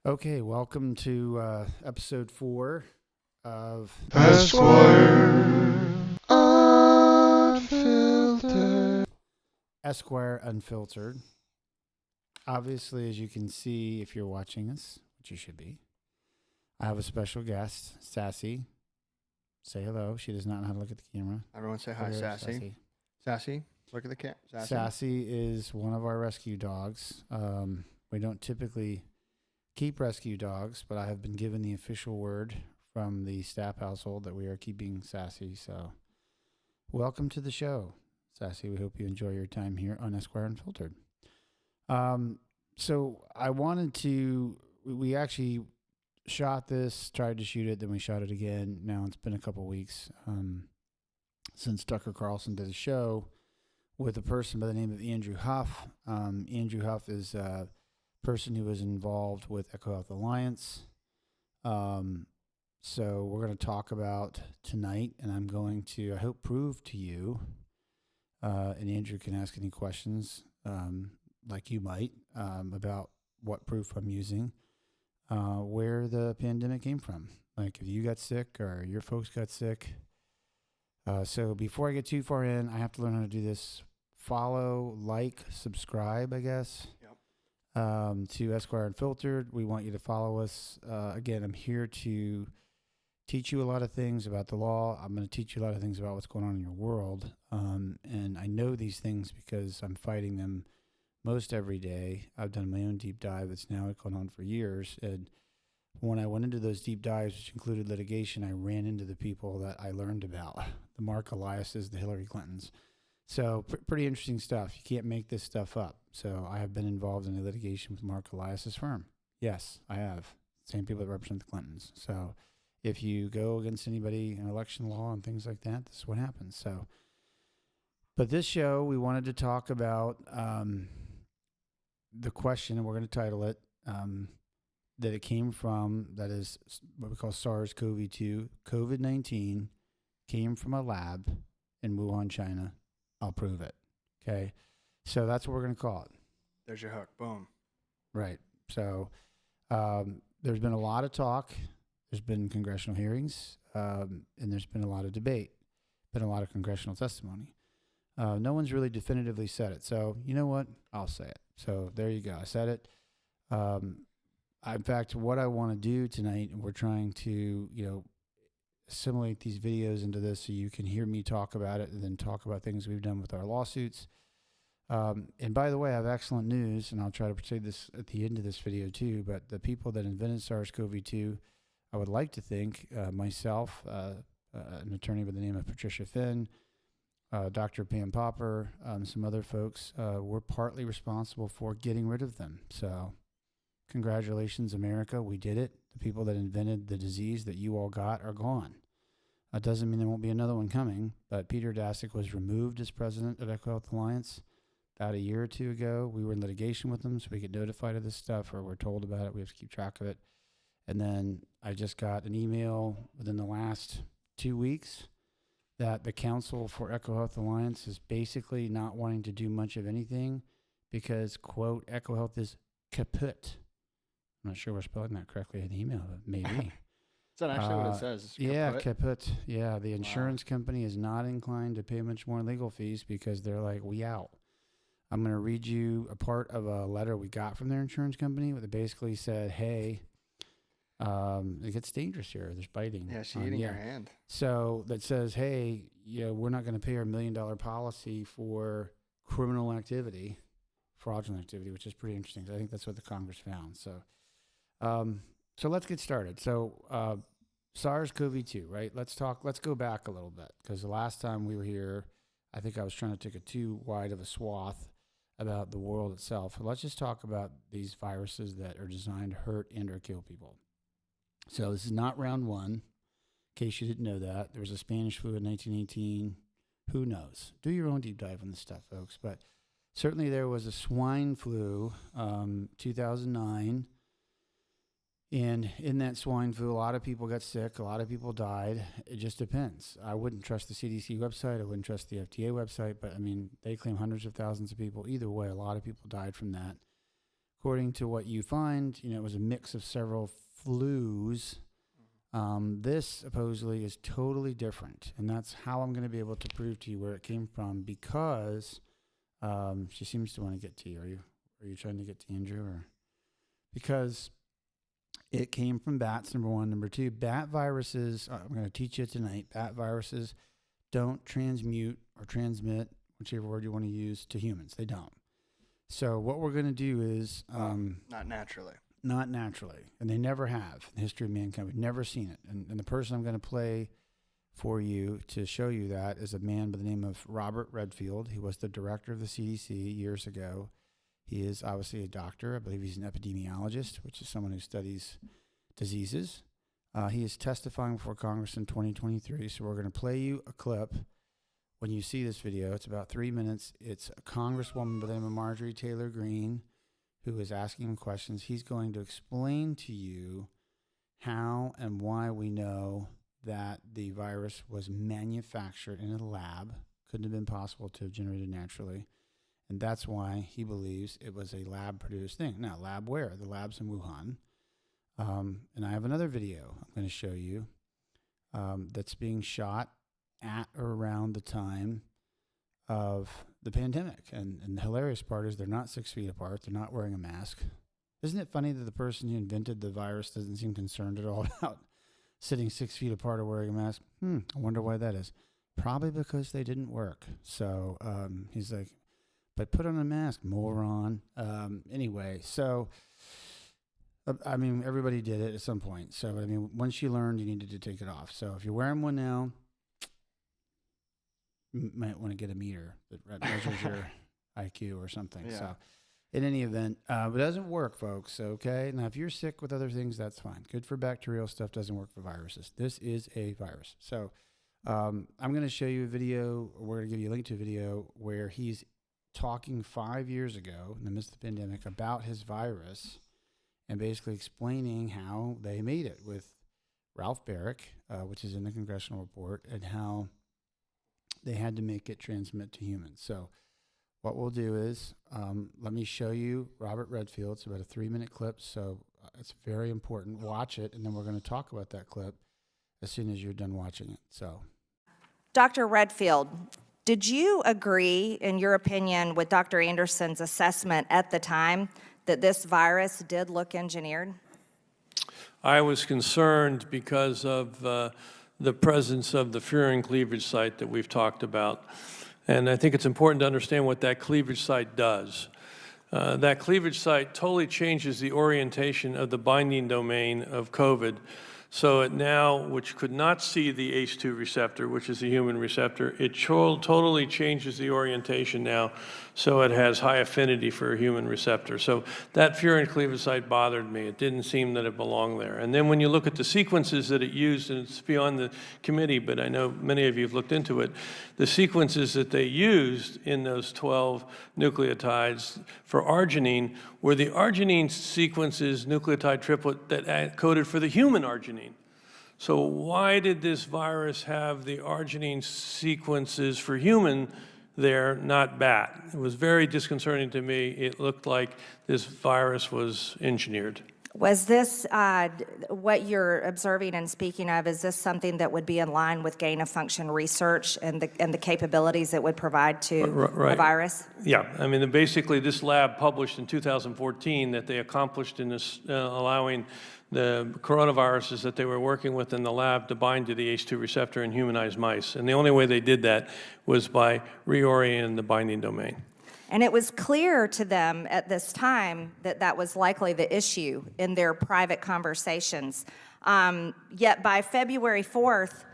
Okay, welcome to episode 4 of Esquire Unfiltered. Esquire Unfiltered. Obviously, as you can see if you're watching us, which you should be, I have a special guest, Sassy. Say hello. She does not know how to look at the camera. Everyone say hi, Over here, Sassy. Sassy, look at the cat. Sassy. Sassy is one of our rescue dogs. We don't typically keep rescue dogs, but I have been given the official word from the staff household that we are keeping Sassy. So, welcome to the show, Sassy. We hope you enjoy your time here on Esquire Unfiltered. So I wanted to. We actually shot this, tried to shoot it, then we shot it again. Now it's been a couple weeks since Tucker Carlson did a show with a person by the name of Andrew Huff. Andrew Huff is a person who was involved with Echo Health Alliance. So we're going to talk about tonight, and I'm going to, I hope, prove to you, and Andrew can ask any questions like you might about what proof I'm using, where the pandemic came from. Like if you got sick or your folks got sick. So before I get too far in, I have to learn how to do this. Follow, like, subscribe, I guess. To Esquire Unfiltered. We want you to follow us. Again, I'm here to teach you a lot of things about the law. I'm going to teach you a lot of things about what's going on in your world. And I know these things because I'm fighting them most every day. I've done my own deep dive that's now going on for years. And when I went into those deep dives, which included litigation, I ran into the people that I learned about, the Mark Eliases, the Hillary Clintons. So pretty interesting stuff. You can't make this stuff up. So I have been involved in a litigation with Mark Elias's firm. Yes, I have. Same people that represent the Clintons. So if you go against anybody in election law and things like that, this is what happens. So, but this show, we wanted to talk about the question, and we're going to title it, that it came from, that is what we call SARS-CoV-2. COVID-19 came from a lab in Wuhan, China. I'll prove it. Okay. So that's what we're going to call it. There's your hook. Boom. Right. So there's been a lot of talk. There's been congressional hearings, and there's been a lot of debate, been a lot of congressional testimony. No one's really definitively said it. So you know what? I'll say it. So there you go. I said it. In fact, what I want to do tonight, and we're trying to, assimilate these videos into this so you can hear me talk about it and then talk about things we've done with our lawsuits. And by the way, I have excellent news, and I'll try to say this at the end of this video too, but the people that invented SARS-CoV-2, I would like to think myself, an attorney by the name of Patricia Finn, Dr. Pam Popper, some other folks, were partly responsible for getting rid of them. So congratulations, America. We did it. The people that invented the disease that you all got are gone. That doesn't mean there won't be another one coming, but Peter Daszak was removed as president of Echo Health Alliance about a year or two ago. We were in litigation with them, so we get notified of this stuff, or we're told about it. We have to keep track of it. And then I just got an email within the last 2 weeks that the Council for Echo Health Alliance is basically not wanting to do much of anything because, quote, Echo Health is kaput. I'm not sure we're spelling that correctly in the email, but maybe. Is that actually what it says? It's Yeah, kaput? kaput. Yeah, the insurance company is not inclined to pay much more legal fees because they're like, we out. I'm going to read you a part of a letter we got from their insurance company where they basically said, hey, it gets dangerous here. There's biting. Yeah, she's eating your hand. So that says, hey, we're not going to pay our $1 million policy for criminal activity, fraudulent activity, which is pretty interesting. I think that's what the Congress found. So let's get started. So SARS-CoV-2, right? Let's go back a little bit because the last time we were here, I think I was trying to take a too wide of a swath about the world itself. So let's just talk about these viruses that are designed to hurt and or kill people. So this is not round one, in case you didn't know that. There was a Spanish flu in 1918. Who knows? Do your own deep dive on this stuff, folks. But certainly there was a swine flu, 2009. And in that swine flu, a lot of people got sick. A lot of people died. It just depends. I wouldn't trust the CDC website. I wouldn't trust the FDA website. But, I mean, they claim hundreds of thousands of people. Either way, a lot of people died from that. according to what you find, it was a mix of several flus. This supposedly is totally different, and that's how I'm going to be able to prove to you where it came from, because she seems to want to get to you. Are you trying to get to Andrew? Or because it came from bats, number one. Number two, bat viruses, I'm going to teach you tonight, bat viruses don't transmute or transmit, whichever word you want to use, to humans. They don't. So what we're going to do is... not naturally. Not naturally. And they never have in the history of mankind. We've never seen it. And the person I'm going to play for you to show you that is a man by the name of Robert Redfield. He was the director of the CDC years ago. He is obviously a doctor. I believe he's an epidemiologist, which is someone who studies diseases. He is testifying before Congress in 2023. So we're going to play you a clip. When you see this video, it's about 3 minutes. It's a congresswoman by the name of Marjorie Taylor Greene who is asking him questions. He's going to explain to you how and why we know that the virus was manufactured in a lab. Couldn't have been possible to have generated naturally. And that's why he believes it was a lab-produced thing. Now, lab where? The lab's in Wuhan. And I have another video I'm going to show you that's being shot at or around the time of the pandemic. And the hilarious part is they're not 6 feet apart. They're not wearing a mask. Isn't it funny that the person who invented the virus doesn't seem concerned at all about sitting 6 feet apart or wearing a mask? I wonder why that is. Probably because they didn't work. So he's like, but put on a mask, moron. Anyway, so, I mean, everybody did it at some point. So, I mean, once you learned, you needed to take it off. So if you're wearing one now, you might want to get a meter that measures your IQ or something. Yeah. So in any event, it doesn't work, folks, okay? Now, if you're sick with other things, that's fine. Good for bacterial stuff, doesn't work for viruses. This is a virus. So I'm going to show you a video, or we're going to give you a link to a video where he's talking 5 years ago in the midst of the pandemic about his virus and basically explaining how they made it with Ralph Barrick, which is in the congressional report, and how they had to make it transmit to humans. So what we'll do is let me show you Robert Redfield. It's about a 3-minute clip, so it's very important. Watch it, and then we're going to talk about that clip as soon as you're done watching it. So, Dr. Redfield, did you agree, in your opinion, with Dr. Anderson's assessment at the time that this virus did look engineered? I was concerned because of the presence of the furin cleavage site that we've talked about. And I think it's important to understand what that cleavage site does. That cleavage site totally changes the orientation of the binding domain of COVID. So it now, which could not see the ACE2 receptor, which is the human receptor, it totally changes the orientation now, so it has high affinity for a human receptor. So that furin cleavage site bothered me. It didn't seem that it belonged there. And then when you look at the sequences that it used, and it's beyond the committee, but I know many of you have looked into it, the sequences that they used in those 12 nucleotides for arginine were the arginine sequences, nucleotide triplet, that coded for the human arginine. So why did this virus have the arginine sequences for human there, not bat? It was very disconcerting to me. It looked like this virus was engineered. Was this, what you're observing and speaking of, is this something that would be in line with gain-of-function research and the capabilities it would provide to Right. the virus? Yeah, I mean, basically this lab published in 2014 that they accomplished in this, allowing the coronaviruses that they were working with in the lab to bind to the ACE2 receptor in humanized mice. And the only way they did that was by reorienting the binding domain. And it was clear to them at this time that that was likely the issue in their private conversations. Yet by February 4th,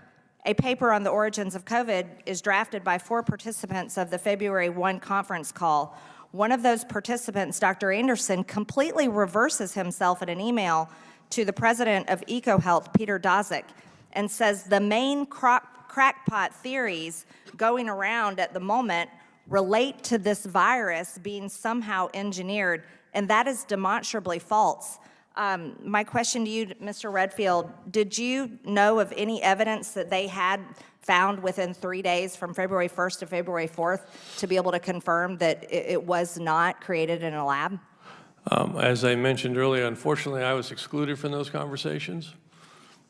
a paper on the origins of COVID is drafted by 4 participants of the February 1 conference call. One of those participants, Dr. Anderson, completely reverses himself in an email to the president of EcoHealth, Peter Daszak, and says the main crackpot theories going around at the moment relate to this virus being somehow engineered, and that is demonstrably false. My question to you, Mr. Redfield, did you know of any evidence that they had found within 3 days from February 1st to February 4th to be able to confirm that it was not created in a lab? As I mentioned earlier, unfortunately, I was excluded from those conversations,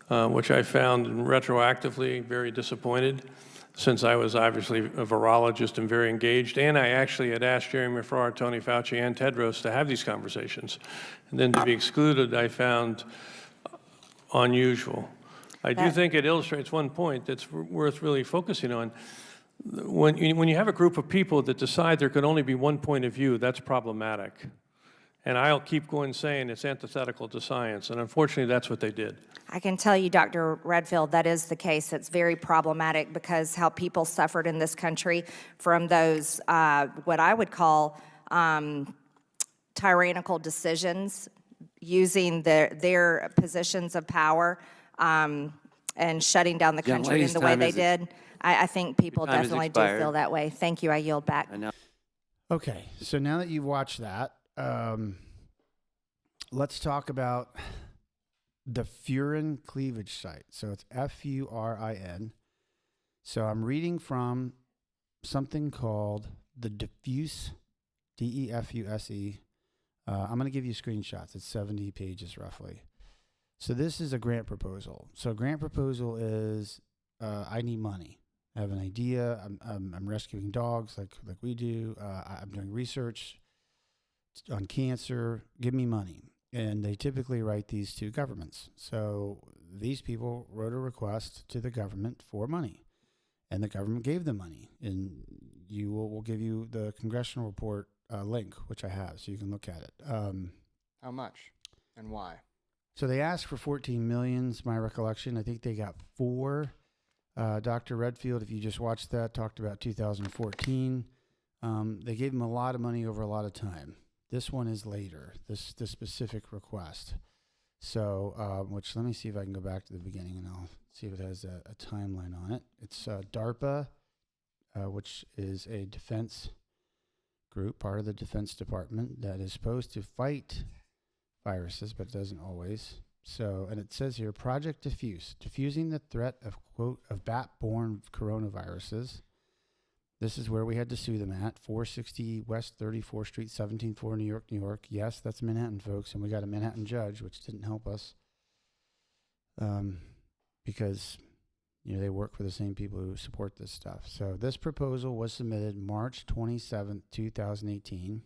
which I found retroactively very disappointed, since I was obviously a virologist and very engaged, and I actually had asked Jeremy Farrar, Tony Fauci, and Tedros to have these conversations. And then to be excluded, I found unusual. I do think it illustrates one point that's worth really focusing on. When you have a group of people that decide there can only be one point of view, that's problematic. And I'll keep going saying it's antithetical to science, and unfortunately, that's what they did. I can tell you, Dr. Redfield, that is the case. It's very problematic because how people suffered in this country from those, what I would call tyrannical decisions, using their positions of power and shutting down the country in the way they did. I think people definitely do feel that way. Thank you. I yield back. Okay, so now that you've watched that, let's talk about the furin cleavage site. So it's Furin. So I'm reading from something called the Diffuse, DEFUSE. I'm going to give you screenshots. It's 70 pages roughly. So this is a grant proposal. So a grant proposal is I need money. I have an idea. I'm rescuing dogs like we do. I'm doing research on cancer. Give me money. And they typically write these to governments. So these people wrote a request to the government for money, and the government gave them money. And we'll give you the congressional report link, which I have, so you can look at it. How much and why? So they asked for 14 million, is my recollection. I think they got 4. Dr. Redfield, if you just watched that, talked about 2014. They gave him a lot of money over a lot of time. This one is later, this specific request. So, which let me see if I can go back to the beginning and I'll see if it has a timeline on it. It's DARPA, which is a defense group, part of the Defense Department, that is supposed to fight viruses, but doesn't always. So, and it says here, Project Diffuse, diffusing the threat of, quote, of bat-borne coronaviruses. This is where we had to sue them at, 460 West 34th Street, 174 New York, New York. Yes, that's Manhattan, folks, and we got a Manhattan judge, which didn't help us because, they work for the same people who support this stuff. So this proposal was submitted March 27th, 2018.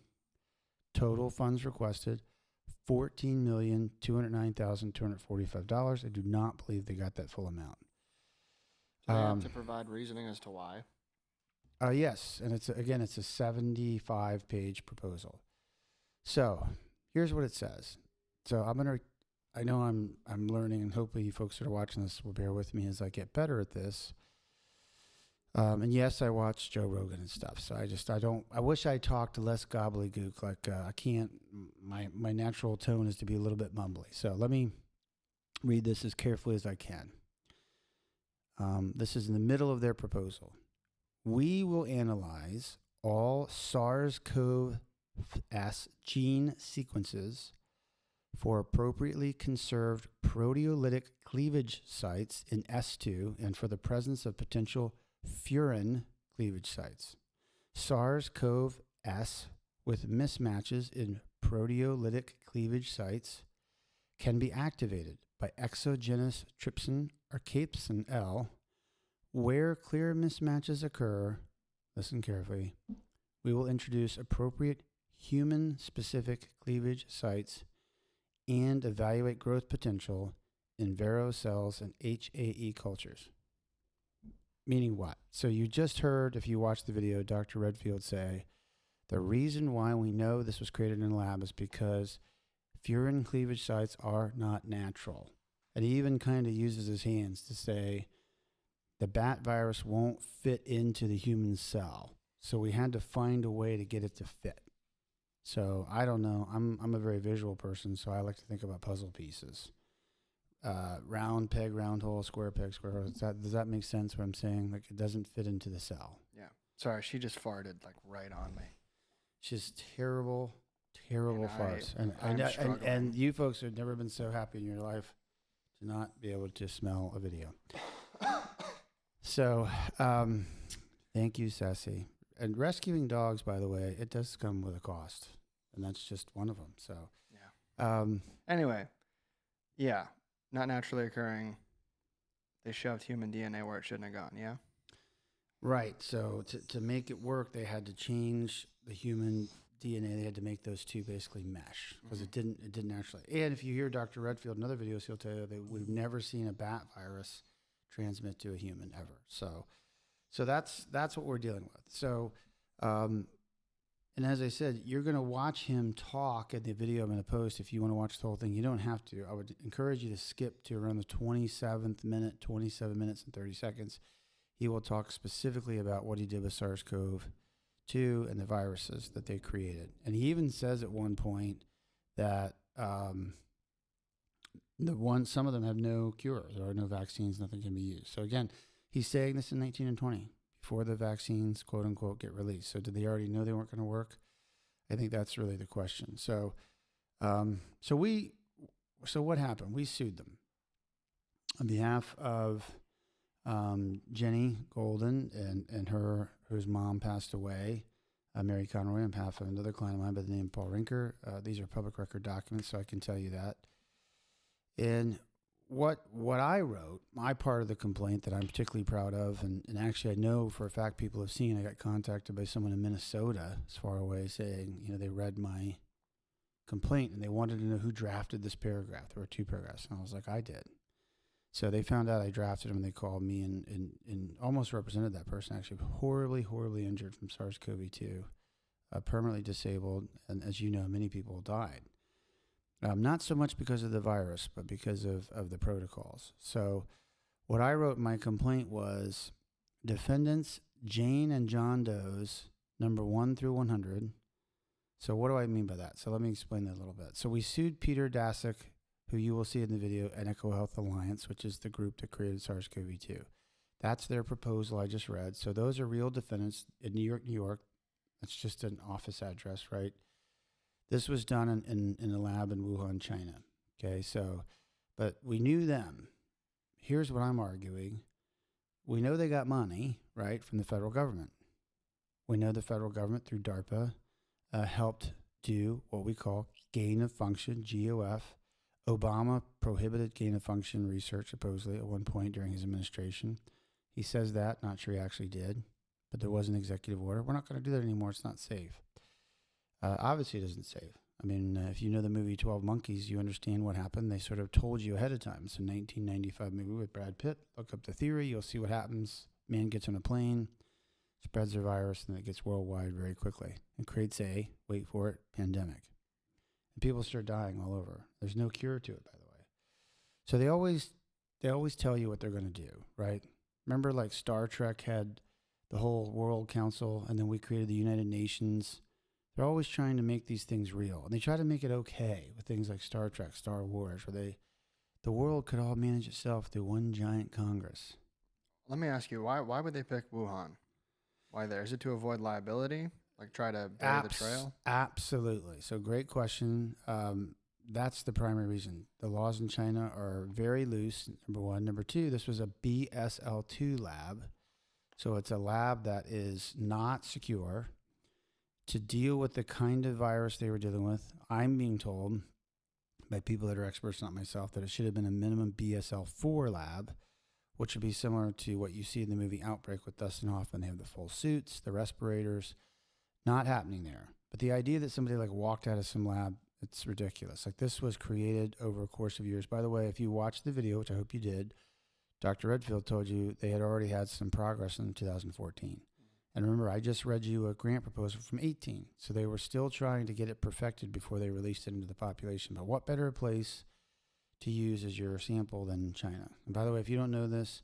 Total funds requested, $14,209,245. I do not believe they got that full amount. Do they have to provide reasoning as to why? Yes, and it's a 75-page proposal. So here's what it says. So I know I'm learning, and hopefully you folks that are watching this will bear with me as I get better at this. And yes, I watch Joe Rogan and stuff. So I wish I talked less gobbledygook. Like I can't. My natural tone is to be a little bit mumbly. So let me read this as carefully as I can. This is in the middle of their proposal. We will analyze all SARS-CoV-2 gene sequences for appropriately conserved proteolytic cleavage sites in S2 and for the presence of potential furin cleavage sites. SARS-CoV-2 with mismatches in proteolytic cleavage sites can be activated by exogenous trypsin or capsin L. Where clear mismatches occur, listen carefully, we will introduce appropriate human-specific cleavage sites and evaluate growth potential in Vero cells and HAE cultures. Meaning what? So you just heard, if you watched the video, Dr. Redfield say, the reason why we know this was created in a lab is because furin cleavage sites are not natural. And he even kind of uses his hands to say, the bat virus won't fit into the human cell. So we had to find a way to get it to fit. So I don't know. I'm a very visual person, so I like to think about puzzle pieces. Round peg, round hole, square peg, square hole. Does that make sense what I'm saying? Like it doesn't fit into the cell. Yeah. Sorry, she just farted like right on me. She's terrible farce. And you folks have never been so happy in your life to not be able to smell a video. So, thank you, Sassy. And rescuing dogs, by the way, it does come with a cost. and that's just one of them. So, Yeah. Anyway, yeah, not naturally occurring. They shoved human DNA where it shouldn't have gone. Yeah. right. So to make it work, they had to change the human DNA. They had to make those two basically mesh because it didn't actually. And if you hear Dr. Redfield in other videos, he'll tell you that we've never seen a bat virus transmit to a human ever. So that's what we're dealing with. So, and as I said, you're going to watch him talk in the video I'm going to post. If you want to watch the whole thing, you don't have to. I would encourage you to skip to around the 27th minute, 27 minutes and 30 seconds. He will talk specifically about what he did with SARS-CoV-2 and the viruses that they created. And he even says at one point that some of them have no cure. There are no vaccines, nothing can be used. So again, he's saying this in 19 and 20 before the vaccines, quote unquote, get released. So did they already know they weren't going to work? I think that's really the question. So, so what happened? We sued them on behalf of Jenny Golden and whose mom passed away, Mary Conroy, on behalf of another client of mine by the name of Paul Rinker. These are public record documents, so I can tell you that. And what I wrote, my part of the complaint that I'm particularly proud of, and actually I know for a fact people have seen, I got contacted by someone in Minnesota, as far away, saying, they read my complaint and they wanted to know who drafted this paragraph. There were 2 paragraphs, and I was like, I did. So they found out I drafted them, and they called me and almost represented that person, actually horribly, horribly injured from SARS-CoV-2, permanently disabled, and as you know, many people died. Not so much because of the virus, but because of the protocols. So what I wrote in my complaint was defendants Jane and John Doe's number 1 through 100. So what do I mean by that? So let me explain that a little bit. So we sued Peter Daszak, who you will see in the video, and EcoHealth Alliance, which is the group that created SARS-CoV-2. That's their proposal I just read. So those are real defendants in New York. That's just an office address, right? This was done in a lab in Wuhan, China. Okay, so, but we knew them. Here's what I'm arguing. We know they got money, right, from the federal government. We know the federal government, through DARPA, helped do what we call gain of function, GOF. Obama prohibited gain of function research, supposedly, at one point during his administration. He says that, not sure he actually did, but there was an executive order. We're not going to do that anymore. It's not safe. Obviously, it isn't safe. I mean, if you know the movie 12 Monkeys, you understand what happened. They sort of told you ahead of time. It's a 1995 movie with Brad Pitt. Look up the theory. You'll see what happens. Man gets on a plane, spreads the virus, and it gets worldwide very quickly and creates a, wait for it, pandemic. And people start dying all over. There's no cure to it, by the way. So they always tell you what they're going to do, right? Remember, like Star Trek had the whole World Council, and then we created the United Nations. They're always trying to make these things real, and they try to make it okay with things like Star Trek, Star Wars, where the world could all manage itself through one giant Congress. Let me ask you, why would they pick Wuhan? Why there? Is it to avoid liability? Like try to bury the trail? Absolutely. So great question. That's the primary reason. The laws in China are very loose, number 1. Number 2, this was a BSL-2 lab. So it's a lab that is not secure. To deal with the kind of virus they were dealing with, I'm being told by people that are experts, not myself, that it should have been a minimum BSL-4 lab, which would be similar to what you see in the movie Outbreak with Dustin Hoffman. They have the full suits, the respirators. Not happening there. But the idea that somebody like walked out of some lab, it's ridiculous. Like this was created over a course of years. By the way, if you watched the video, which I hope you did, Dr. Redfield told you they had already had some progress in 2014. And remember, I just read you a grant proposal from 18. So they were still trying to get it perfected before they released it into the population. But what better place to use as your sample than China? And by the way, if you don't know this,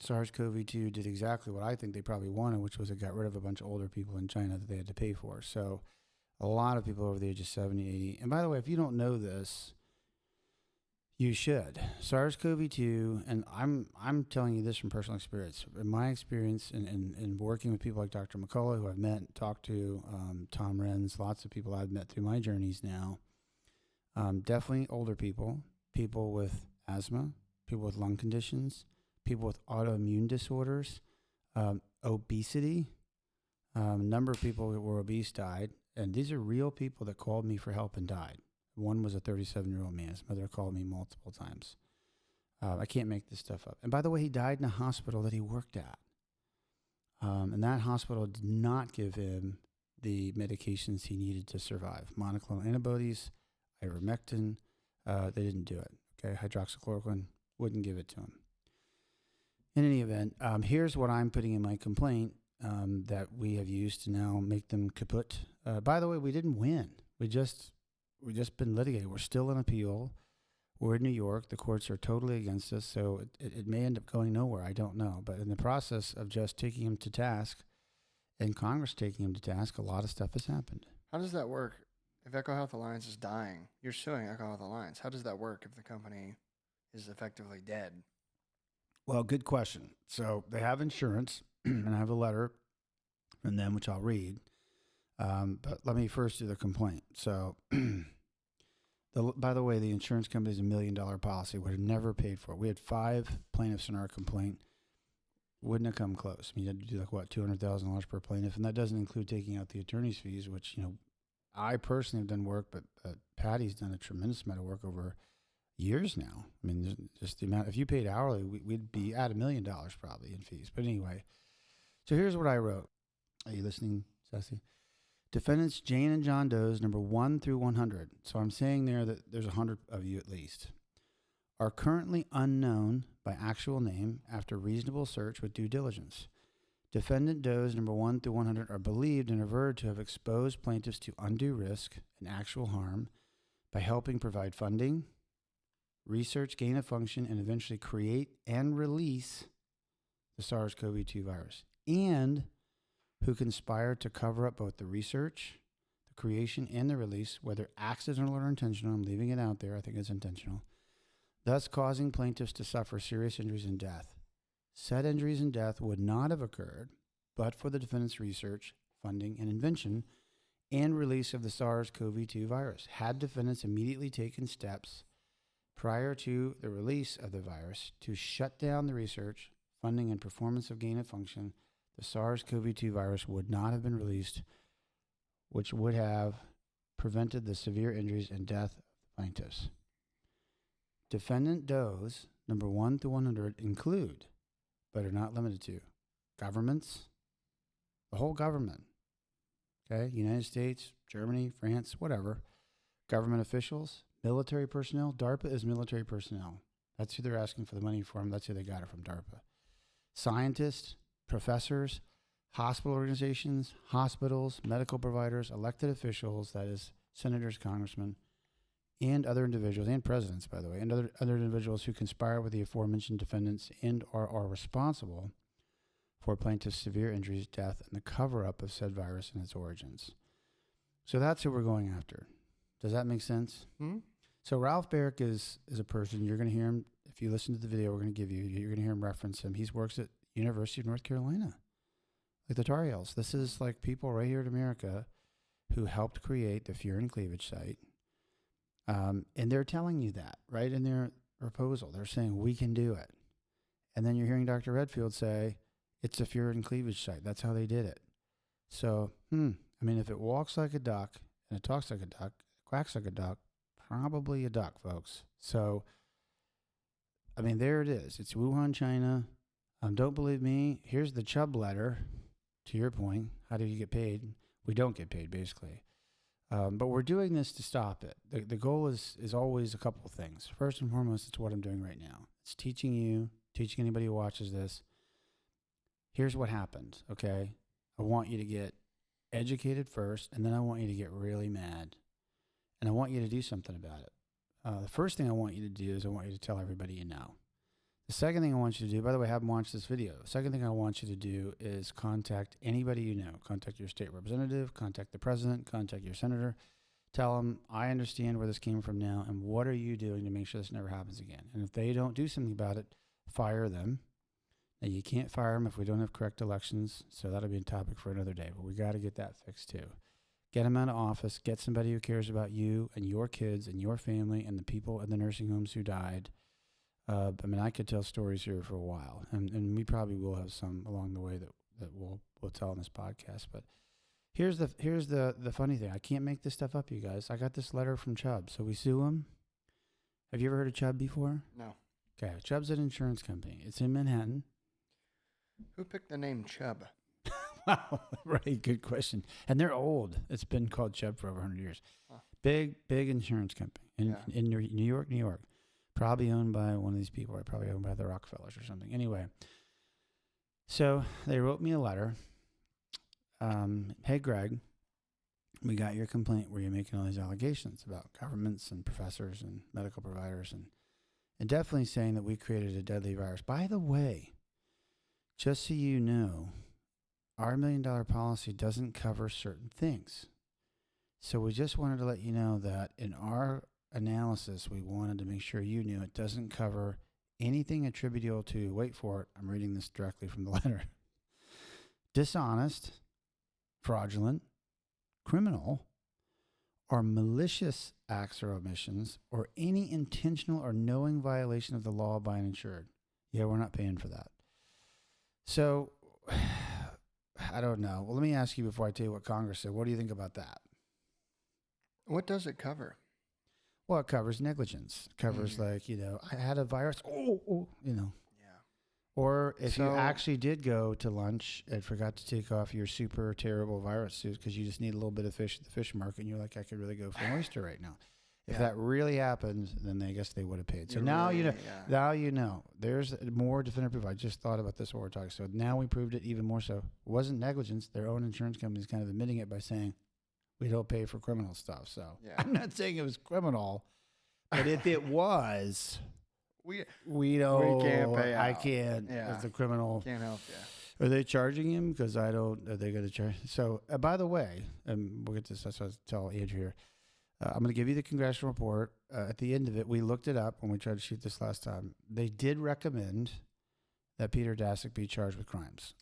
SARS-CoV-2 did exactly what I think they probably wanted, which was it got rid of a bunch of older people in China that they had to pay for. So a lot of people over the age of 70, 80. And by the way, if you don't know this, you should. SARS-CoV-2, and I'm telling you this from personal experience. In my experience in working with people like Dr. McCullough, who I've met and talked to, Tom Renz, lots of people I've met through my journeys now, definitely older people, people with asthma, people with lung conditions, people with autoimmune disorders, obesity. A number of people that were obese died. And these are real people that called me for help and died. One was a 37-year-old man. His mother called me multiple times. I can't make this stuff up. And by the way, he died in a hospital that he worked at. And that hospital did not give him the medications he needed to survive. Monoclonal antibodies, ivermectin, they didn't do it. Okay, hydroxychloroquine, wouldn't give it to him. In any event, here's what I'm putting in my complaint that we have used to now make them kaput. By the way, we didn't win. We just been litigated. We're still in appeal. We're in New York. The courts are totally against us, so it may end up going nowhere. I don't know. But in the process of just taking him to task and Congress taking him to task, a lot of stuff has happened. How does that work? If Echo Health Alliance is dying, you're suing Echo Health Alliance. How does that work if the company is effectively dead? Well, good question. So they have insurance, and I have a letter from them, which I'll read. But let me first do the complaint. So, by the way, the insurance company is $1 million policy. Would have never paid for it. We had 5 plaintiffs in our complaint. Wouldn't have come close. I mean, you had to do $200,000 per plaintiff, and that doesn't include taking out the attorney's fees, which, I personally have done work, but Patty's done a tremendous amount of work over years now. I mean, just the amount. If you paid hourly, we'd be at $1 million probably in fees. But anyway, so here's what I wrote. Are you listening, Ceci? Defendants Jane and John Doe's number 1 through 100. So I'm saying there that there's 100 of you at least. Are currently unknown by actual name after reasonable search with due diligence. Defendant Doe's number 1 through 100 are believed and averred to have exposed plaintiffs to undue risk and actual harm by helping provide funding, research, gain of function, and eventually create and release the SARS-CoV-2 virus, and who conspired to cover up both the research, the creation, and the release, whether accidental or intentional. I'm leaving it out there. I think it's intentional. Thus causing plaintiffs to suffer serious injuries and death. Said injuries and death would not have occurred but for the defendant's research, funding, and invention and release of the SARS-CoV-2 virus. Had defendants immediately taken steps prior to the release of the virus to shut down the research, funding, and performance of gain of function, the SARS-CoV-2 virus would not have been released, which would have prevented the severe injuries and death of the plaintiffs. Defendant Doe's number 1 through 100 include, but are not limited to, governments, the whole government, okay, United States, Germany, France, whatever, government officials, military personnel. DARPA is military personnel. That's who they're asking for the money from. That's who they got it from, DARPA. Scientists, professors, hospital organizations, hospitals, medical providers, elected officials, that is senators, congressmen, and other individuals, and presidents, by the way, and other individuals who conspire with the aforementioned defendants and are responsible for plaintiff's severe injuries, death, and the cover-up of said virus and its origins. So that's who we're going after. Does that make sense? So Ralph Barrick is a person, you're going to hear him, if you listen to the video we're going to give you, you're going to hear him reference him. He works at University of North Carolina, like the Tar Heels. This is like people right here in America who helped create the Fear and Cleavage site. And they're telling you that, right, in their proposal. They're saying, we can do it. And then you're hearing Dr. Redfield say, it's a Fear and Cleavage site. That's how they did it. So, I mean, if it walks like a duck and it talks like a duck, quacks like a duck, probably a duck, folks. So, I mean, there it is. It's Wuhan, China. Don't believe me? Here's the Chubb letter. To your point, how do you get paid? We don't get paid, basically. But we're doing this to stop it. The goal is always a couple of things. First and foremost, it's what I'm doing right now. It's teaching anybody who watches this. Here's what happened, okay? I want you to get educated first, and then I want you to get really mad. And I want you to do something about it. The first thing I want you to do is I want you to tell everybody you know. The second thing I want you to do, by the way, have them watch this video. The second thing I want you to do is contact anybody you know. Contact your state representative, contact the president, contact your senator. Tell them, I understand where this came from now, and what are you doing to make sure this never happens again? And if they don't do something about it, fire them. Now, you can't fire them if we don't have correct elections, so that'll be a topic for another day, but we got to get that fixed too. Get them out of office, get somebody who cares about you and your kids and your family and the people in the nursing homes who died. I mean, I could tell stories here for a while, and we probably will have some along the way that we'll tell on this podcast. But Here's the funny thing. I can't make this stuff up, you guys. I got this letter from Chubb. So we sue him. Have you ever heard of Chubb before? No. Okay. Chubb's an insurance company. It's in Manhattan. Who picked the name Chubb? Wow. Right. Good question. And they're old. It's been called Chubb for over 100 years. Huh. Big insurance company in New York. Probably owned by one of these people. Or probably owned by the Rockefellers or something. Anyway. So they wrote me a letter. Hey, Greg, we got your complaint where you're making all these allegations about governments and professors and medical providers and definitely saying that we created a deadly virus. By the way, just so you know, our $1 million policy doesn't cover certain things. So we just wanted to let you know that in our analysis, we wanted to make sure you knew it doesn't cover anything attributable to, wait for it, I'm reading this directly from the letter, dishonest, fraudulent, criminal, or malicious acts or omissions, or any intentional or knowing violation of the law by an insured. Yeah, we're not paying for that. So, I don't know. Well, let me ask you before I tell you what Congress said. What do you think about that? What does it cover? Well, it covers negligence. It covers like, I had a virus. Oh, Yeah. Or if you So- actually did go to lunch and forgot to take off your super terrible virus suit because you just need a little bit of fish at the fish market and you're like, I could really go for an oyster right now. If that really happened, then I guess they would have paid. So now you know. Yeah. Now you know. There's more definitive proof. I just thought about this while we're talking. So now we proved it even more so. It wasn't negligence. Their own insurance company is kind of admitting it by saying, we don't pay for criminal stuff. So I'm not saying it was criminal, but if it was, we don't. We can't pay out. I can't. Yeah. As the criminal. Can't help you. Are they charging him? Because I don't. Are they going to charge? So, by the way, we'll get this. That's what I was telling Andrew here. I'm going to give you the congressional report. At the end of it, we looked it up when we tried to shoot this last time. They did recommend that Peter Daszak be charged with crimes.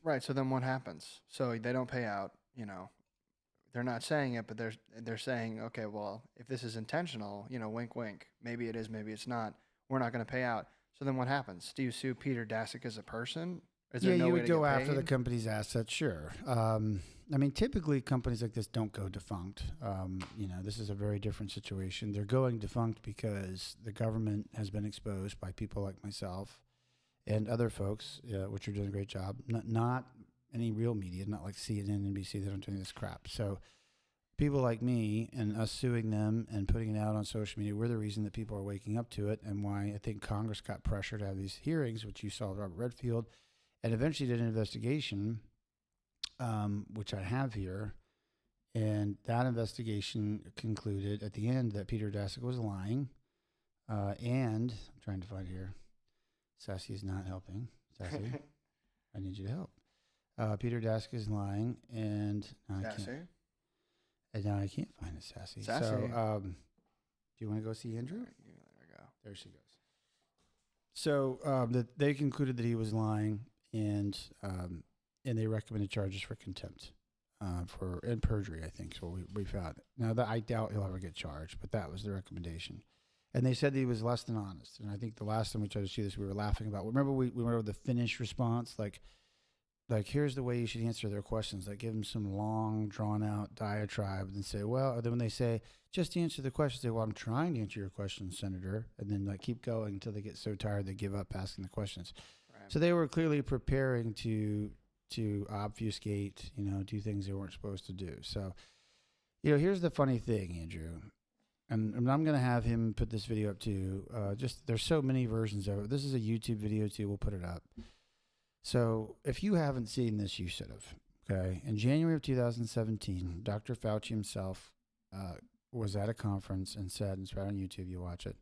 Right. So then what happens? So they don't pay out. They're not saying it, but they're saying, okay, well, if this is intentional, wink, wink. Maybe it is, maybe it's not. We're not going to pay out. So then what happens? Do you sue Peter Daszak as a person? Is there no you way would to go get after the paid? company's assets, sure. Typically companies like this don't go defunct. This is a very different situation. They're going defunct because the government has been exposed by people like myself and other folks, which are doing a great job. Not any real media, not like CNN, NBC. They don't do any of this crap. So people like me and us suing them and putting it out on social media, we're the reason that people are waking up to it and why I think Congress got pressure to have these hearings, which you saw with Robert Redfield, and eventually did an investigation, which I have here. And that investigation concluded at the end that Peter Daszak was lying. And I'm trying to find here. Sassy is not helping. Sassy, I need you to help. Peter Daszak is lying, and now I can't find it, Sassy. Sassy. So, do you want to go see Andrew? There we go. There she goes. So they concluded that he was lying, and they recommended charges for contempt and perjury, I think, is what we found. Now, I doubt he'll ever get charged, but that was the recommendation. And they said that he was less than honest. And I think the last time we tried to see this, we were laughing about. Remember we went over the Finnish response, like here's the way you should answer their questions. Like give them some long, drawn-out diatribe and say, well, or then when they say, just answer the question, say, well, I'm trying to answer your question, Senator, and then keep going until they get so tired they give up asking the questions. Right. So they were clearly preparing to obfuscate, do things they weren't supposed to do. So, here's the funny thing, Andrew, and I'm going to have him put this video up too. There's so many versions of it. This is a YouTube video too. We'll put it up. So if you haven't seen this, you should have. Okay. In January of 2017, Dr. Fauci himself was at a conference and said, and it's right on YouTube, you watch it,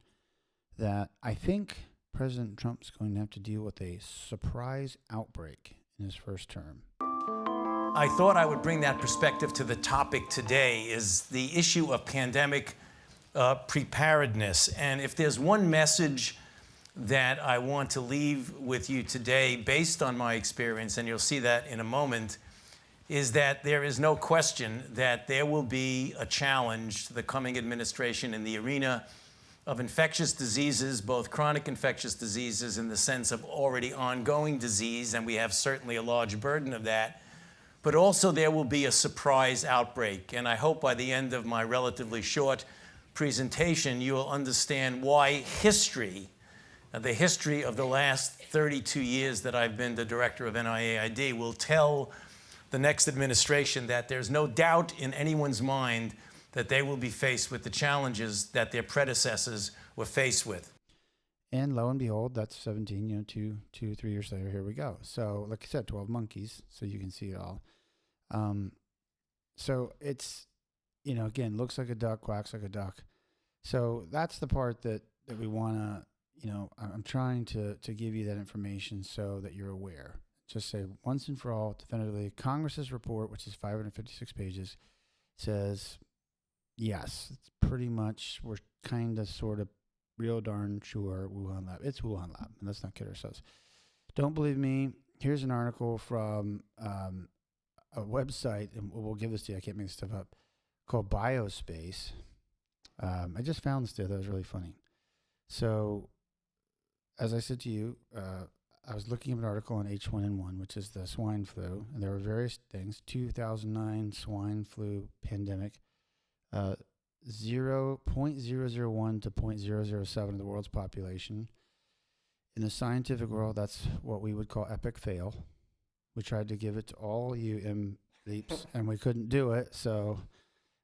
that I think President Trump's going to have to deal with a surprise outbreak in his first term. I thought I would bring that perspective to the topic today, is the issue of pandemic preparedness. And if there's one message that I want to leave with you today, based on my experience, and you'll see that in a moment, is that there is no question that there will be a challenge to the coming administration in the arena of infectious diseases, both chronic infectious diseases in the sense of already ongoing disease, and we have certainly a large burden of that, but also there will be a surprise outbreak. And I hope by the end of my relatively short presentation, you will understand why history, the history of the last 32 years that I've been the director of NIAID, will tell the next administration that there's no doubt in anyone's mind that they will be faced with the challenges that their predecessors were faced with. And lo and behold, that's 17, 3 years later, here we go. So, like I said, 12 monkeys, so you can see it all. So it's, again, looks like a duck, quacks like a duck. So that's the part that we want to, I'm trying to give you that information so that you're aware. Just say once and for all, definitively, Congress's report, which is 556 pages, says, yes, it's pretty much, we're kind of sort of real darn sure Wuhan lab. It's Wuhan lab, and let's not kid ourselves. Don't believe me? Here's an article from a website, and we'll give this to you. I can't make this stuff up. Called Biospace. I just found this there. That was really funny. So, as I said to you, I was looking at an article on H1N1, which is the swine flu, and there were various things. 2009 swine flu pandemic. 0.001 to 0.007 of the world's population. In the scientific world, that's what we would call epic fail. We tried to give it to all you M-leaps, and we couldn't do it. So,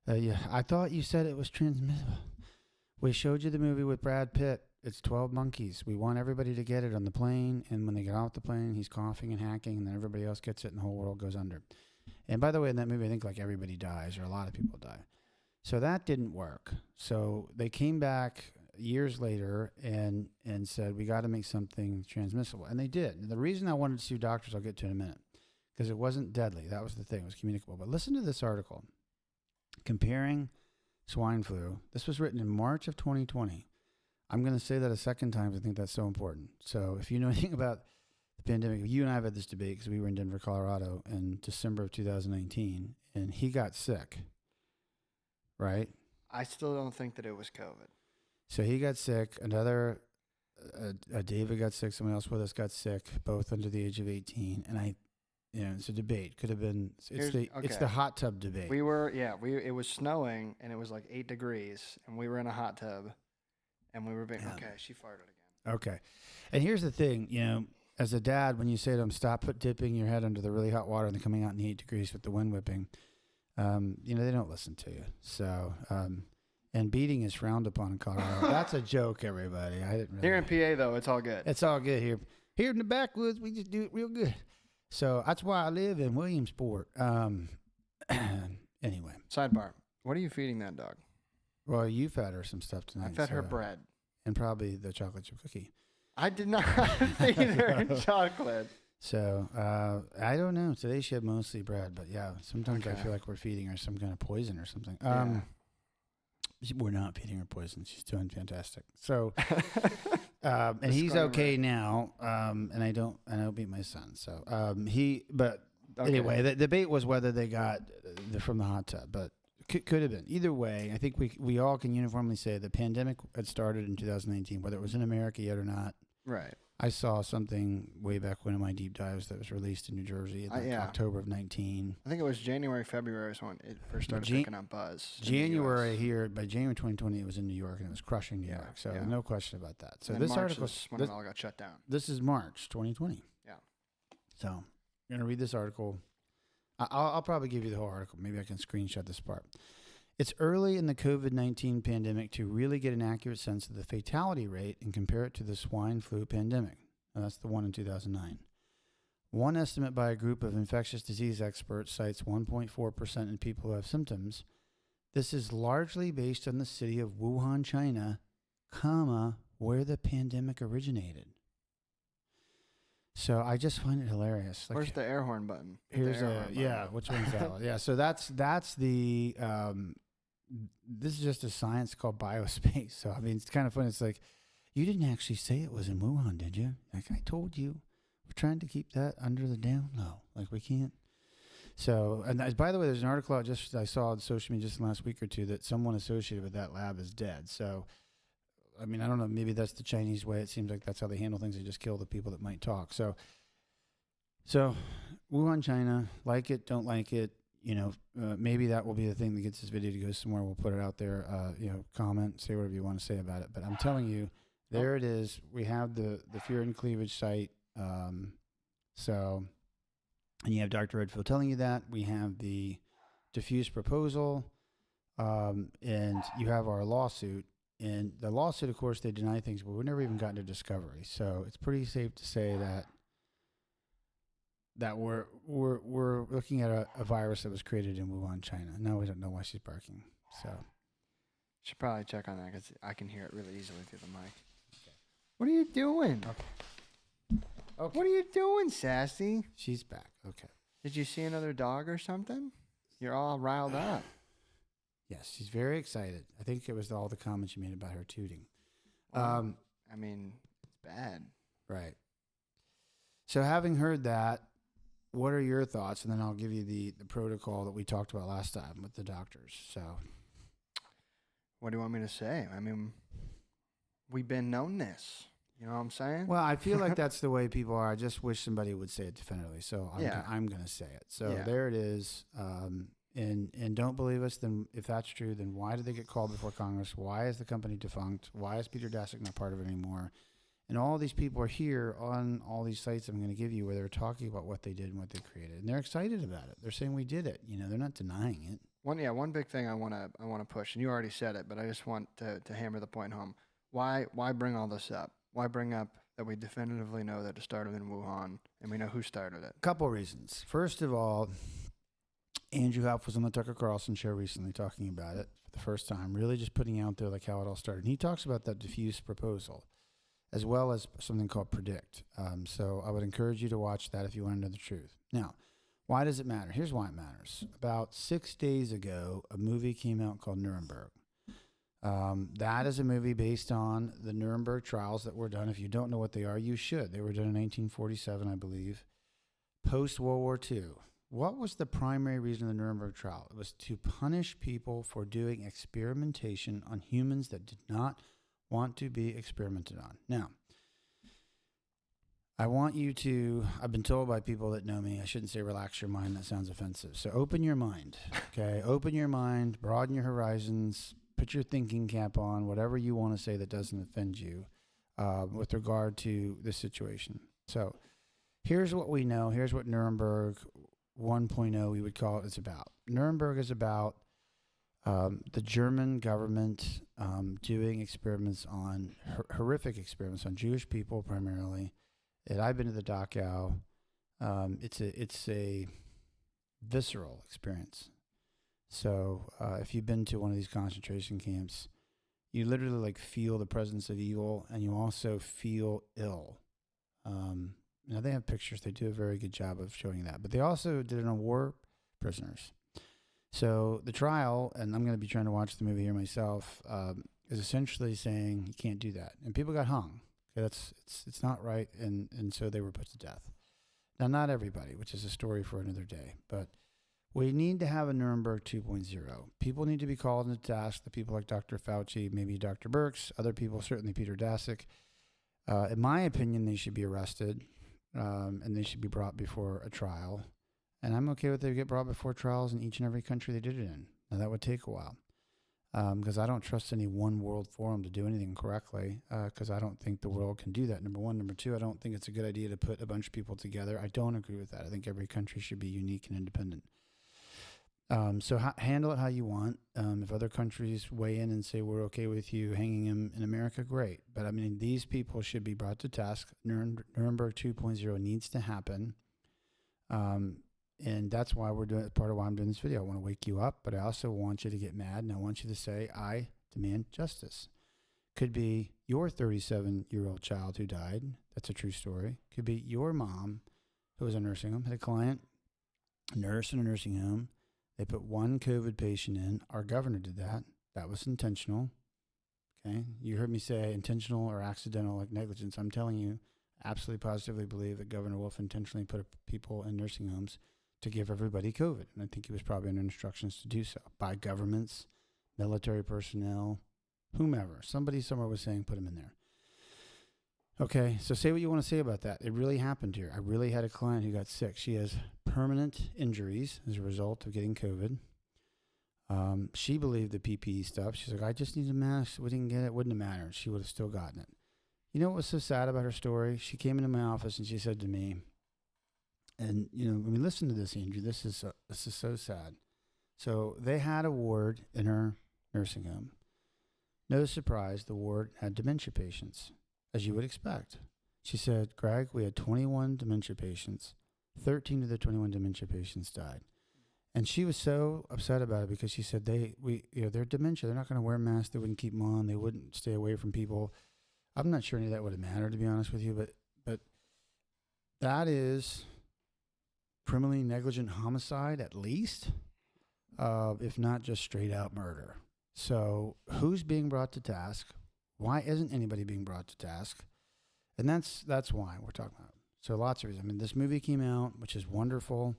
I thought you said it was transmissible. We showed you the movie with Brad Pitt. It's 12 monkeys. We want everybody to get it on the plane, and when they get off the plane, he's coughing and hacking, and then everybody else gets it, and the whole world goes under. And by the way, in that movie, I think like everybody dies, or a lot of people die. So that didn't work. So they came back years later and said, we got to make something transmissible. And they did. And the reason I wanted to sue doctors, I'll get to in a minute, because it wasn't deadly. That was the thing. It was communicable. But listen to this article comparing swine flu. This was written in March of 2020. I'm going to say that a second time because I think that's so important. So if you know anything about the pandemic, you and I have had this debate because we were in Denver, Colorado in December of 2019, and he got sick. Right? I still don't think that it was COVID. So he got sick. Another, David got sick. Someone else with us got sick, both under the age of 18. And it's a debate. Could have been, it's the hot tub debate. It was snowing and it was like 8 degrees and we were in a hot tub and we were being, okay, she farted again. Okay. And here's the thing, as a dad, when you say to them, stop dipping your head under the really hot water and then coming out in 8 degrees with the wind whipping, they don't listen to you. So, and beating is frowned upon in Colorado. That's a joke, everybody. I didn't really. Here in PA, though, it's all good. It's all good here. Here in the backwoods, we just do it real good. So that's why I live in Williamsport. Anyway. Sidebar. What are you feeding that dog? Well, you fed her some stuff tonight. I fed her bread. And probably the chocolate chip cookie. I did not feed her chocolate. So, I don't know. Today she had mostly bread, but yeah, sometimes I Okay. feel like we're feeding her some kind of poison or something. Yeah. We're not feeding her poison. She's doing fantastic. So, and he's Disclaimer. okay now. And I don't beat my son. So, Okay. anyway, the debate was whether they got from the hot tub, but could have been. Either way, I think we all can uniformly say the pandemic had started in 2019, whether it was in America yet or not. Right. I saw something way back when in my deep dives that was released in New Jersey in October of 19. I think it was January, February is when it first started picking up buzz. in the January US. here, by January 2020, it was in New York and it was crushing New Yeah, York. So yeah. no question about that. So And this March article, is when it all got shut down. this is March 2020. Yeah. So I'm going to read this article. I'll probably give you the whole article. Maybe I can screenshot this part. It's early in the COVID-19 pandemic to really get an accurate sense of the fatality rate and compare it to the swine flu pandemic. And that's the one in 2009. One estimate by a group of infectious disease experts cites 1.4% in people who have symptoms. This is largely based on the city of Wuhan, China, where the pandemic originated. So I just find it hilarious. Like, Where's the air horn button? Hit the here's air horn button. which one's that one? Yeah, so that's the this is just a science called biospace. So I mean, it's kind of funny. It's like, you didn't actually say it was in Wuhan, did you? Like I told you, we're trying to keep that under the down low. Like we can't. So, and by the way, there's an article I saw on social media just last week or two that someone associated with that lab is dead. So, I mean, I don't know. Maybe that's the Chinese way. It seems like that's how they handle things. They just kill the people that might talk. So Wuhan, China, like it, don't like it. Maybe that will be the thing that gets this video to go somewhere. We'll put it out there. Comment, say whatever you want to say about it. But I'm telling you, there it is. We have the fear and cleavage site. And you have Dr. Redfield telling you that. We have the diffuse proposal, and you have our lawsuit. And the lawsuit, of course, they deny things, but we've never even gotten to discovery. So it's pretty safe to say that we're looking at a virus that was created in Wuhan, China. Now we don't know why she's barking. So Should probably check on that because I can hear it really easily through the mic. Okay. What are you doing? Okay. What are you doing, Sassy? She's back. Okay. Did you see another dog or something? You're all riled up. Yes, she's very excited. I think it was all the comments you made about her tooting. Well, I mean, it's bad. Right. So having heard that, what are your thoughts? And then I'll give you the protocol that we talked about last time with the doctors. So What do you want me to say? I mean, we've been known this. You know what I'm saying? well, I feel like that's the way people are. I just wish somebody would say it definitively. So I'm going to say it. So there it is. And don't believe us, then if that's true, then why did they get called before Congress? Why is the company defunct? Why is Peter Daszak not part of it anymore? And all these people are here on all these sites I'm going to give you where they're talking about what they did and what they created. And they're excited about it. They're saying we did it. They're not denying it. One big thing I want to push, and you already said it, but I just want to hammer the point home. Why bring all this up? Why bring up that we definitively know that it started in Wuhan and we know who started it? Couple reasons. First of all, Andrew Huff was on the Tucker Carlson show recently talking about it for the first time, really just putting out there like how it all started. And he talks about that diffuse proposal as well as something called predict. So I would encourage you to watch that if you want to know the truth. Now, why does it matter? Here's why it matters. About 6 days ago, a movie came out called Nuremberg. That is a movie based on the Nuremberg trials that were done. If you don't know what they are, you should. They were done in 1947, I believe, post-World War II. What was the primary reason of the Nuremberg trial? It was to punish people for doing experimentation on humans that did not want to be experimented on. Now, I want you to, I've been told by people that know me, I shouldn't say relax your mind, that sounds offensive. So open your mind, okay? Open your mind, broaden your horizons, put your thinking cap on, whatever you want to say that doesn't offend you with regard to this situation. So here's what we know. Here's what Nuremberg 1.0, we would call it, is about. Nuremberg is about the German government doing experiments on, horrific experiments on Jewish people primarily. And I've been to the Dachau. It's a visceral experience. So if you've been to one of these concentration camps, you literally feel the presence of evil, and you also feel ill. Now they have pictures. They do a very good job of showing that. But they also did it on war prisoners. So the trial, and I'm going to be trying to watch the movie here myself, is essentially saying you can't do that. And people got hung. Okay, it's not right, and so they were put to death. Now, not everybody, which is a story for another day, but we need to have a Nuremberg 2.0. People need to be called into task. The people like Dr. Fauci, maybe Dr. Birx, other people, certainly Peter Daszak. In my opinion, they should be arrested, and they should be brought before a trial. And I'm okay with they get brought before trials in each and every country they did it in. Now, that would take a while. Because I don't trust any one world forum to do anything correctly, because I don't think the world can do that, number one. Number two, I don't think it's a good idea to put a bunch of people together. I don't agree with that. I think every country should be unique and independent. So handle it how you want. If other countries weigh in and say we're okay with you hanging him in America, great. But I mean, these people should be brought to task. Nuremberg 2.0 needs to happen. And that's why we're doing, part of why I'm doing this video. I want to wake you up, but I also want you to get mad, and I want you to say, I demand justice. Could be your 37-year-old child who died. That's a true story. Could be your mom who was in a nursing home, had a client, a nurse in a nursing home. They put one COVID patient in. Our governor did that. That was intentional. Okay. You heard me say intentional or accidental, like negligence. I'm telling you, absolutely positively believe that Governor Wolf intentionally put people in nursing homes to give everybody COVID. And I think he was probably under instructions to do so by governments, military personnel, whomever. Somebody somewhere was saying put him in there. Okay, so say what you want to say about that. It really happened here. I really had a client who got sick. She has permanent injuries as a result of getting COVID. She believed the PPE stuff. She's like, I just need a mask. We didn't get it. Wouldn't have mattered. She would have still gotten it. You know what was so sad about her story? She came into my office and she said to me, and listen to this, Andrew. This is so sad. So they had a ward in her nursing home. No surprise, the ward had dementia patients, as you would expect. She said, Greg, we had 21 dementia patients. 13 of the 21 dementia patients died. And she was so upset about it because she said they're dementia. They're not going to wear masks. They wouldn't keep them on. They wouldn't stay away from people. I'm not sure any of that would have mattered, to be honest with you. But that is criminally negligent homicide, at least, if not just straight out murder. So who's being brought to task? Why isn't anybody being brought to task? And that's why we're talking about it. So lots of reasons. I mean, this movie came out, which is wonderful.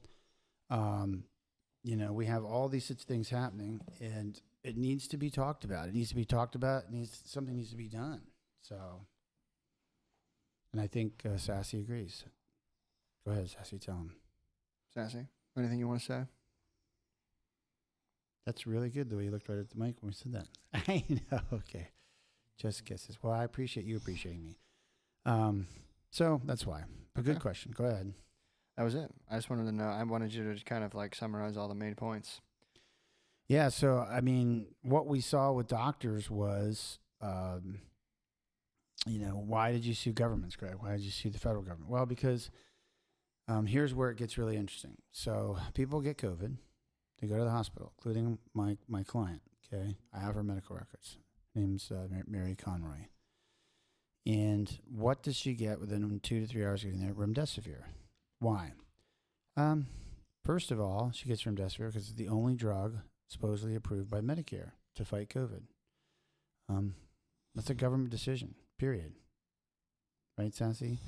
We have all these such things happening, and it needs to be talked about. It needs to be talked about. Something needs to be done. So, and I think Sassy agrees. Go ahead, Sassy, tell him. Sassy, anything you want to say? That's really good, the way you looked right at the mic when we said that. I know, okay. Just kisses. Well, I appreciate you appreciating me. So that's why. A good question. Go ahead. That was it. I just wanted to know. I wanted you to kind of like summarize all the main points. Yeah, so, I mean, what we saw with doctors was, why did you sue governments, Greg? Why did you sue the federal government? Well, because here's where it gets really interesting. So people get COVID. They go to the hospital, including my client, okay? I have her medical records. Her name's Mary Conroy. And what does she get within 2 to 3 hours of getting there? Remdesivir. Why? First of all, she gets remdesivir because it's the only drug supposedly approved by Medicare to fight COVID. That's a government decision, period. Right, Sassy?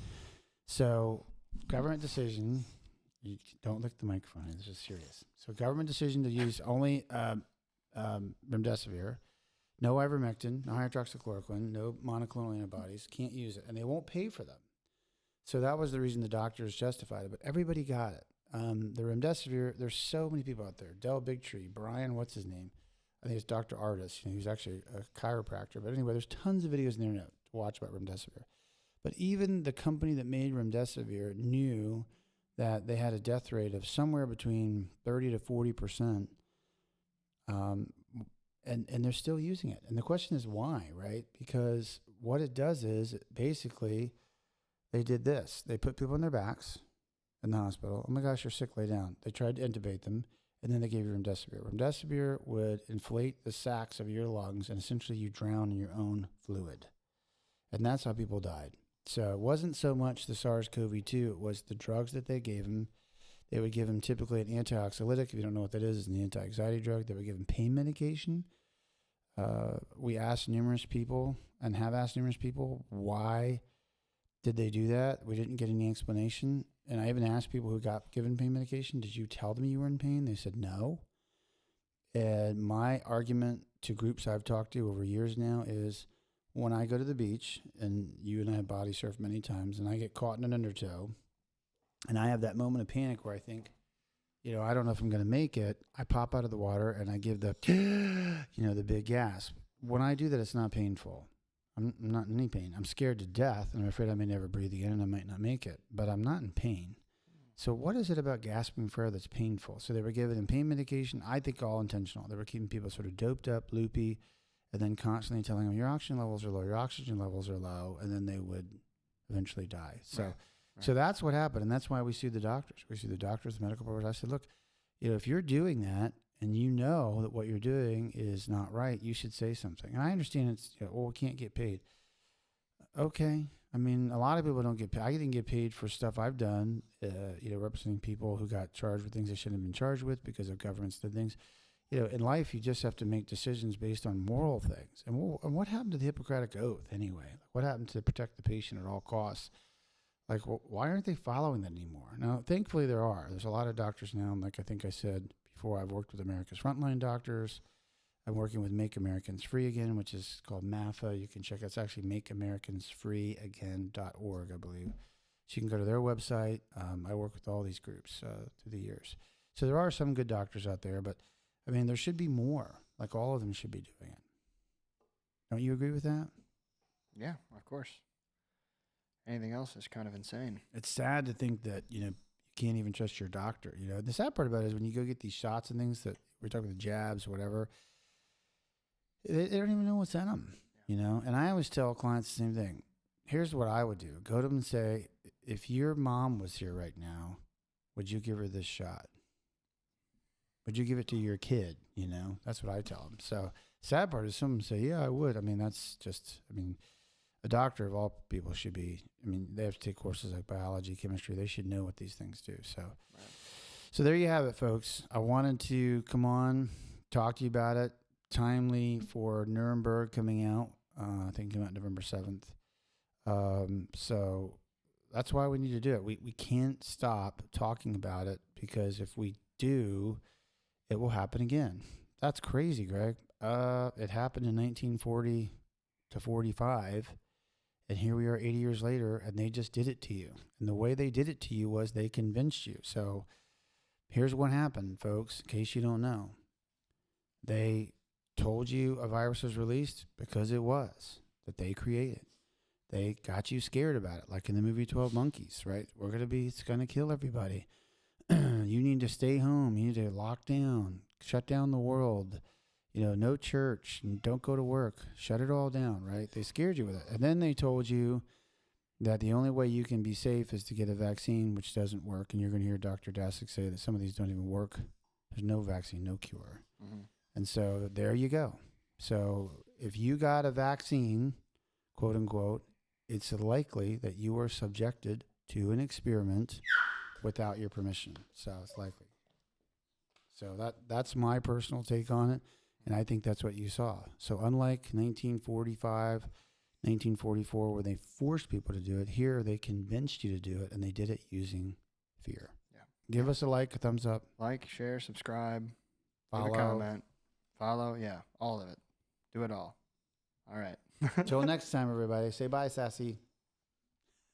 So, government decision. You don't lick the microphone. This is serious. So, government decision to use only remdesivir, no ivermectin, no hydroxychloroquine, no monoclonal antibodies. Can't use it, and they won't pay for them. So that was the reason the doctors justified it, but everybody got it. The remdesivir, there's so many people out there. Del Bigtree, Brian, what's his name? I think it's Dr. Artis. He's actually a chiropractor. But anyway, there's tons of videos on the internet to watch about remdesivir. But even the company that made remdesivir knew that they had a death rate of somewhere between 30 to 40%, and they're still using it. And the question is why, right? Because what it does is basically they did this. They put people on their backs in the hospital. Oh my gosh, you're sick, lay down. They tried to intubate them, and then they gave you remdesivir. Remdesivir would inflate the sacs of your lungs, and essentially you drown in your own fluid. And that's how people died. So it wasn't so much the SARS-CoV-2, it was the drugs that they gave them. They would give them typically an antioxylytic. If you don't know what that is, it's an anti-anxiety drug. They would give them pain medication. We asked numerous people and have asked numerous people, why did they do that? We didn't get any explanation. And I even asked people who got given pain medication, did you tell them you were in pain? They said no. And my argument to groups I've talked to over years now is when I go to the beach, and you and I have body surfed many times, and I get caught in an undertow, and I have that moment of panic where I think, I don't know if I'm going to make it. I pop out of the water and I give the, the big gasp. When I do that, it's not painful. I'm not in any pain. I'm scared to death, and I'm afraid I may never breathe again, and I might not make it. But I'm not in pain. So what is it about gasping for air that's painful? So they were giving them pain medication, I think all intentional. They were keeping people sort of doped up, loopy, and then constantly telling them, your oxygen levels are low, your oxygen levels are low, and then they would eventually die. So Right. So that's what happened, and that's why we sued the doctors. We sued the doctors, the medical providers. I said, look, if you're doing that and you know that what you're doing is not right, you should say something. And I understand it's, we can't get paid. Okay. I mean, a lot of people don't get paid. I didn't get paid for stuff I've done, representing people who got charged with things they shouldn't have been charged with because of governments did things. In life, you just have to make decisions based on moral things. And what happened to the Hippocratic Oath anyway? Like, what happened to protect the patient at all costs? Like, why aren't they following that anymore? Now, thankfully, there are. There's a lot of doctors now. And like I think I said before, I've worked with America's Frontline Doctors. I'm working with Make Americans Free Again, which is called MAFA. You can check it. It's actually makeamericansfreeagain.org, I believe. So you can go to their website. I work with all these groups through the years. So there are some good doctors out there, but I mean, there should be more. Like all of them should be doing it. Don't you agree with that? Yeah, of course. Anything else is kind of insane. It's sad to think that, you can't even trust your doctor. The sad part about it is when you go get these shots and things that we're talking about, the jabs, whatever, they don't even know what's in them, And I always tell clients the same thing. Here's what I would do. Go to them and say, if your mom was here right now, would you give her this shot? Would you give it to your kid? That's what I tell them. So sad part is some say, yeah, I would. I mean, that's just, a doctor of all people should be, they have to take courses like biology, chemistry. They should know what these things do. So there you have it, folks. I wanted to come on, talk to you about it. Timely for Nuremberg coming out. I think it came out November 7th. So that's why we need to do it. We can't stop talking about it, because if we do, it will happen again. That's crazy, Greg. It happened in 1940 to 45, and here we are 80 years later, and they just did it to you. And the way they did it to you was they convinced you. So here's what happened, folks, in case you don't know. They told you a virus was released because it was, that they created. They got you scared about it, like in the movie 12 Monkeys, right? It's going to kill everybody. You need to stay home. You need to lock down, shut down the world. No church, and don't go to work. Shut it all down, right? They scared you with it. And then they told you that the only way you can be safe is to get a vaccine, which doesn't work. And you're going to hear Dr. Dasick say that some of these don't even work. There's no vaccine, no cure. Mm-hmm. And so there you go. So if you got a vaccine, quote unquote, it's likely that you were subjected to an experiment without your permission. So it's likely. So that's my personal take on it. And I think that's what you saw. So unlike 1945, 1944, where they forced people to do it, here they convinced you to do it, and they did it using fear. Yeah. Give us a like, a thumbs up. Like, share, subscribe, Follow. leave a comment. Follow, yeah, all of it. Do it all. All right. Till next time, everybody. Say bye, Sassy.